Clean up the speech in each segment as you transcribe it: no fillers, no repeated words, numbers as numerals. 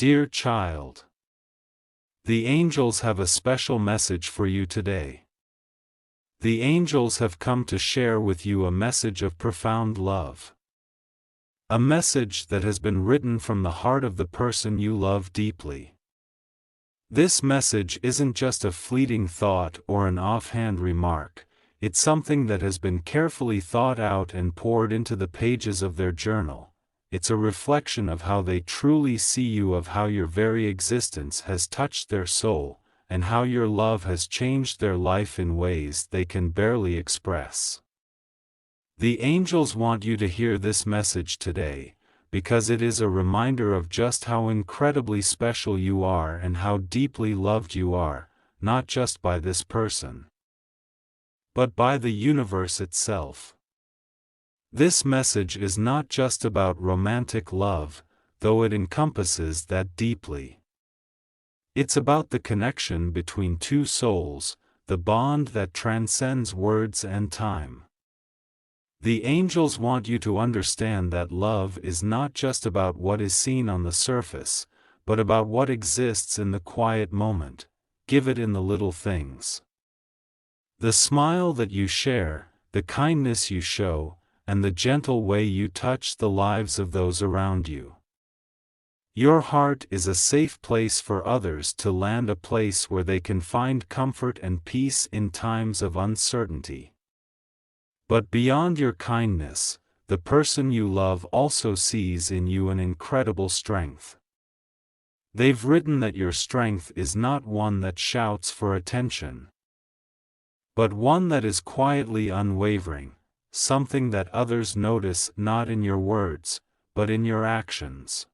Dear child, the angels have a special message for you today. The angels have come to share with you a message of profound love. A message that has been written from the heart of the person you love deeply. This message isn't just a fleeting thought or an offhand remark, it's something that has been carefully thought out and poured into the pages of their journal. It's a reflection of how they truly see you, of how your very existence has touched their soul, and how your love has changed their life in ways they can barely express. The angels want you to hear this message today, because it is a reminder of just how incredibly special you are and how deeply loved you are, not just by this person, but by the universe itself. This message is not just about romantic love, though it encompasses that deeply. It's about the connection between two souls, the bond that transcends words and time. The angels want you to understand that love is not just about what is seen on the surface, but about what exists in the quiet moment. Give it in the little things. The smile that you share, the kindness you show, and the gentle way you touch the lives of those around you. Your heart is a safe place for others to land, a place where they can find comfort and peace in times of uncertainty. But beyond your kindness, the person you love also sees in you an incredible strength. They've written that your strength is not one that shouts for attention, but one that is quietly unwavering, something that others notice not in your words, but in your actions.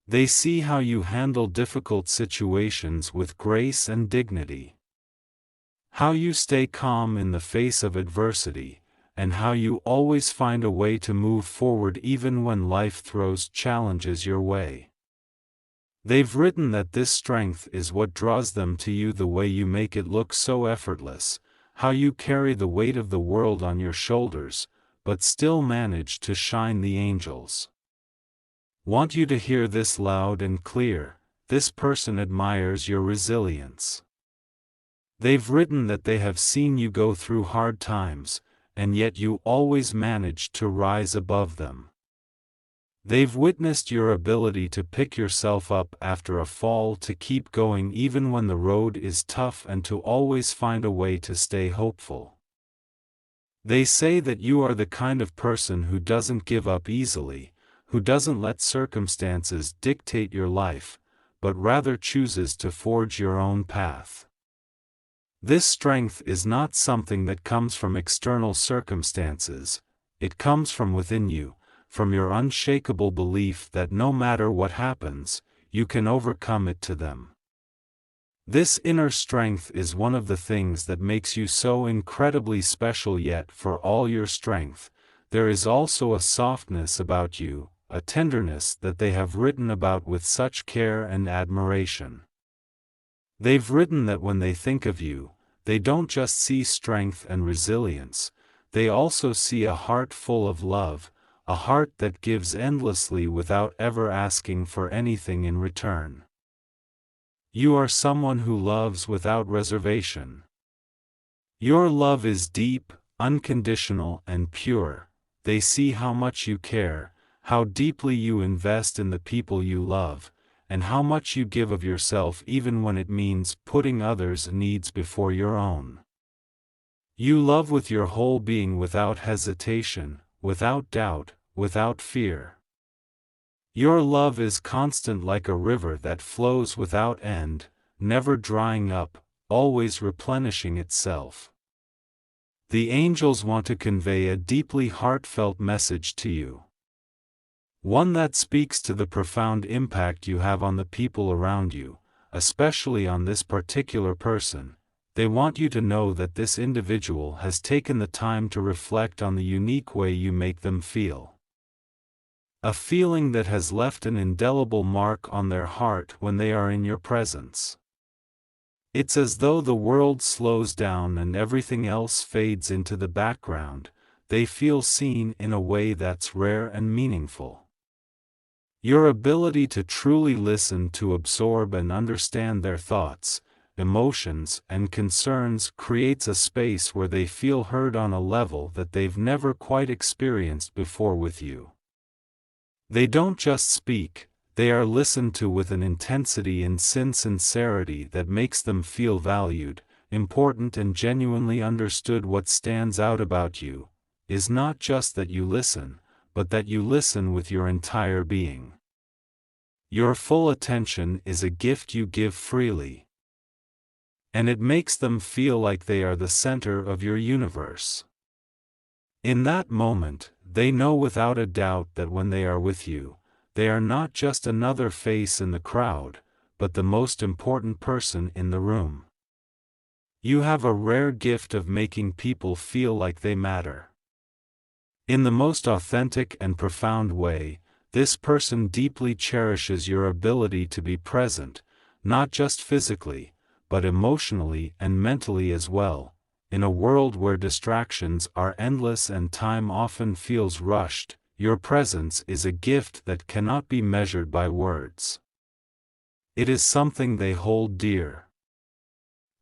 They see how you handle difficult situations with grace and dignity, how you stay calm in the face of adversity, and how you always find a way to move forward even when life throws challenges your way. They've written that this strength is what draws them to you, the way you make it look so effortless, how you carry the weight of the world on your shoulders, but still manage to shine. The angels want you to hear this loud and clear: this person admires your resilience. They've written that they have seen you go through hard times, and yet you always manage to rise above them. They've witnessed your ability to pick yourself up after a fall, to keep going even when the road is tough, and to always find a way to stay hopeful. They say that you are the kind of person who doesn't give up easily, who doesn't let circumstances dictate your life, but rather chooses to forge your own path. This strength is not something that comes from external circumstances, it comes from within you, from your unshakable belief that no matter what happens, you can overcome it. To them, this inner strength is one of the things that makes you so incredibly special. Yet for all your strength, there is also a softness about you, a tenderness that they have written about with such care and admiration. They've written that when they think of you, they don't just see strength and resilience, they also see a heart full of love, a heart that gives endlessly without ever asking for anything in return. You are someone who loves without reservation. Your love is deep, unconditional, and pure. They see how much you care, how deeply you invest in the people you love, and how much you give of yourself even when it means putting others' needs before your own. You love with your whole being, without hesitation, without doubt, without fear. Your love is constant, like a river that flows without end, never drying up, always replenishing itself. The angels want to convey a deeply heartfelt message to you. One that speaks to the profound impact you have on the people around you, especially on this particular person. They want you to know that this individual has taken the time to reflect on the unique way you make them feel. A feeling that has left an indelible mark on their heart when they are in your presence. It's as though the world slows down and everything else fades into the background. They feel seen in a way that's rare and meaningful. Your ability to truly listen, to absorb and understand their thoughts, emotions, and concerns creates a space where they feel heard on a level that they've never quite experienced before with you. They don't just speak, they are listened to with an intensity and sincerity that makes them feel valued, important, and genuinely understood. What stands out about you is not just that you listen, but that you listen with your entire being. Your full attention is a gift you give freely, and it makes them feel like they are the center of your universe. In that moment, they know without a doubt that when they are with you, they are not just another face in the crowd, but the most important person in the room. You have a rare gift of making people feel like they matter. In the most authentic and profound way, this person deeply cherishes your ability to be present, not just physically, but emotionally and mentally as well. In a world where distractions are endless and time often feels rushed, your presence is a gift that cannot be measured by words. It is something they hold dear.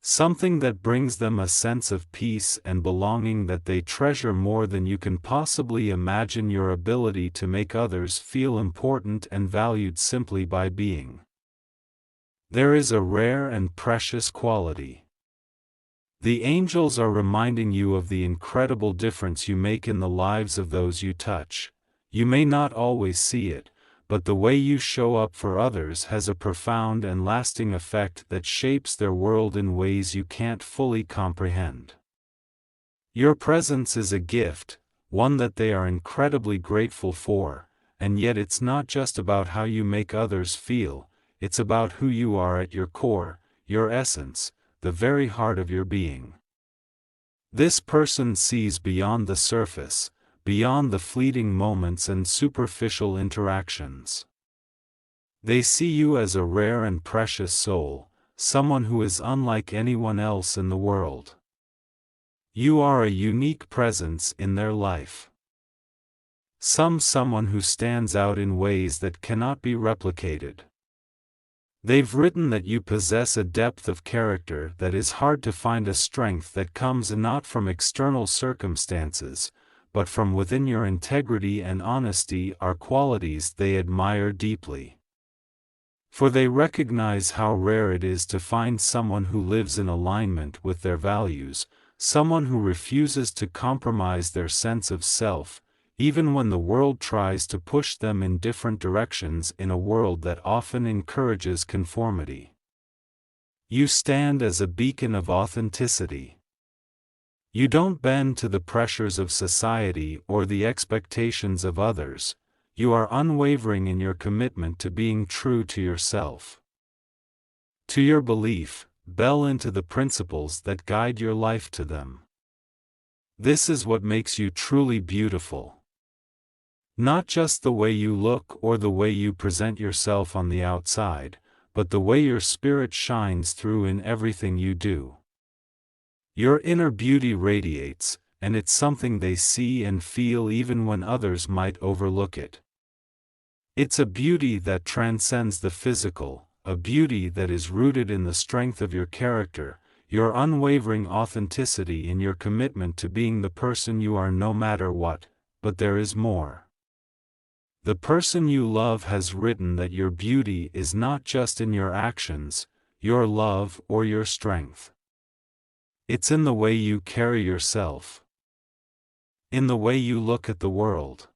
Something that brings them a sense of peace and belonging that they treasure more than you can possibly imagine. Your ability to make others feel important and valued simply by being there is a rare and precious quality. The angels are reminding you of the incredible difference you make in the lives of those you touch. You may not always see it, but the way you show up for others has a profound and lasting effect that shapes their world in ways you can't fully comprehend. Your presence is a gift, one that they are incredibly grateful for, and yet it's not just about how you make others feel, it's about who you are at your core, your essence, the very heart of your being. This person sees beyond the surface, beyond the fleeting moments and superficial interactions. They see you as a rare and precious soul, someone who is unlike anyone else in the world. You are a unique presence in their life. Someone who stands out in ways that cannot be replicated. They've written that you possess a depth of character that is hard to find, a strength that comes not from external circumstances, but from within. Your integrity and honesty are qualities they admire deeply. For they recognize how rare it is to find someone who lives in alignment with their values, someone who refuses to compromise their sense of self, even when the world tries to push them in different directions. In a world that often encourages conformity, you stand as a beacon of authenticity. You don't bend to the pressures of society or the expectations of others. You are unwavering in your commitment to being true to yourself, to your belief, into the principles that guide your life to them. This is what makes you truly beautiful. Not just the way you look or the way you present yourself on the outside, but the way your spirit shines through in everything you do. Your inner beauty radiates, and it's something they see and feel even when others might overlook it. It's a beauty that transcends the physical, a beauty that is rooted in the strength of your character, your unwavering authenticity, in your commitment to being the person you are no matter what. But there is more. The person you love has written that your beauty is not just in your actions, your love, or your strength. It's in the way you carry yourself, in the way you look at the world.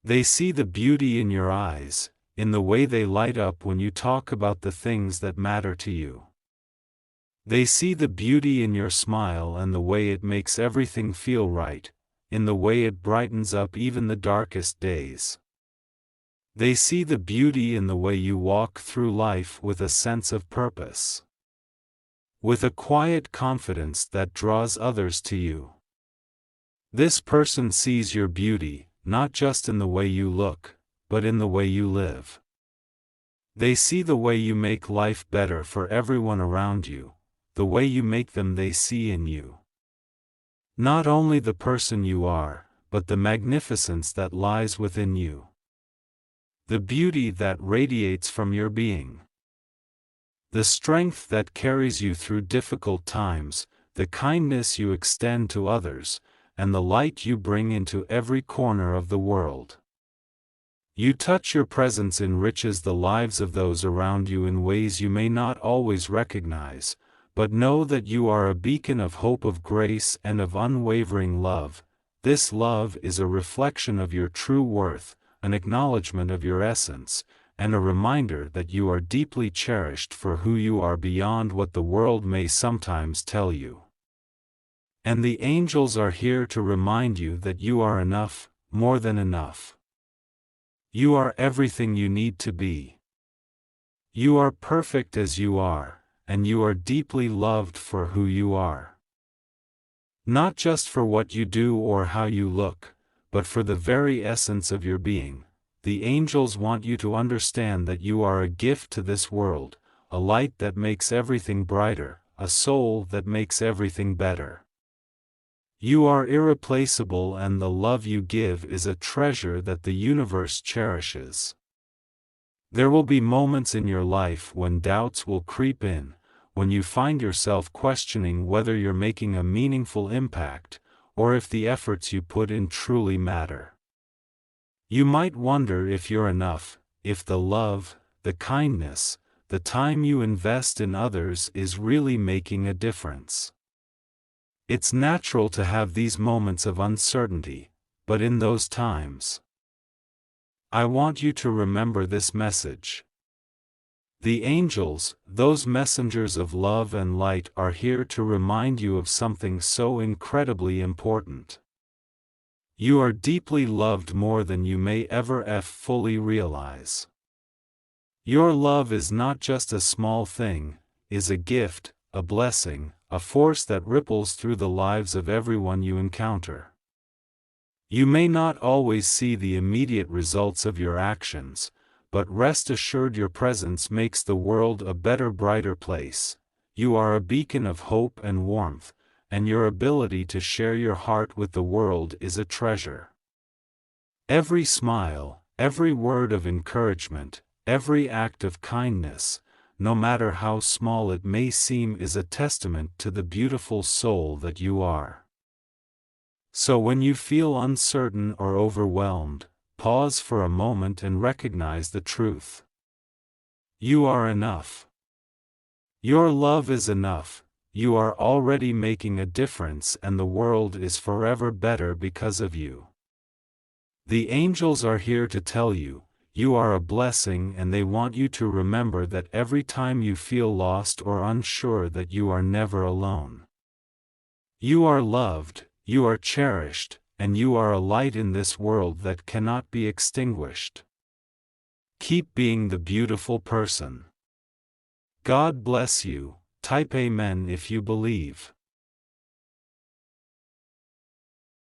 They see the beauty in your eyes, in the way they light up when you talk about the things that matter to you. They see the beauty in your smile and the way it makes everything feel right, in the way it brightens up even the darkest days. They see the beauty in the way you walk through life with a sense of purpose, with a quiet confidence that draws others to you. This person sees your beauty, not just in the way you look, but in the way you live. They see the way you make life better for everyone around you, the way you make them. They see in you not only the person you are, but the magnificence that lies within you. the beauty that radiates from your being, the strength that carries you through difficult times, the kindness you extend to others, and the light you bring into every corner of the world. You touch. Your presence enriches the lives of those around you in ways you may not always recognize, but know that you are a beacon of hope, of grace, and of unwavering love. This love is a reflection of your true worth, an acknowledgement of your essence, and a reminder that you are deeply cherished for who you are beyond what the world may sometimes tell you. And the angels are here to remind you that you are enough, more than enough. You are everything you need to be. You are perfect as you are, and you are deeply loved for who you are. Not just for what you do or how you look, but for the very essence of your being. The angels want you to understand that you are a gift to this world, a light that makes everything brighter, a soul that makes everything better. You are irreplaceable, and the love you give is a treasure that the universe cherishes. There will be moments in your life when doubts will creep in, when you find yourself questioning whether you're making a meaningful impact, or if the efforts you put in truly matter. You might wonder if you're enough, if the love, the kindness, the time you invest in others is really making a difference. It's natural to have these moments of uncertainty, but in those times, I want you to remember this message. The angels, those messengers of love and light, are here to remind you of something so incredibly important. You are deeply loved, more than you may ever fully realize. Your love is not just a small thing, is a gift, a blessing, a force that ripples through the lives of everyone you encounter. You may not always see the immediate results of your actions, but rest assured your presence makes the world a better, brighter place. You are a beacon of hope and warmth, and your ability to share your heart with the world is a treasure. Every smile, every word of encouragement, every act of kindness, no matter how small it may seem, is a testament to the beautiful soul that you are. So when you feel uncertain or overwhelmed, pause for a moment and recognize the truth. You are enough. Your love is enough. You are already making a difference, and the world is forever better because of you. The angels are here to tell you, you are a blessing, and they want you to remember that every time you feel lost or unsure, that you are never alone. You are loved, you are cherished, and you are a light in this world that cannot be extinguished. Keep being the beautiful person. God bless you. Type Amen if you believe.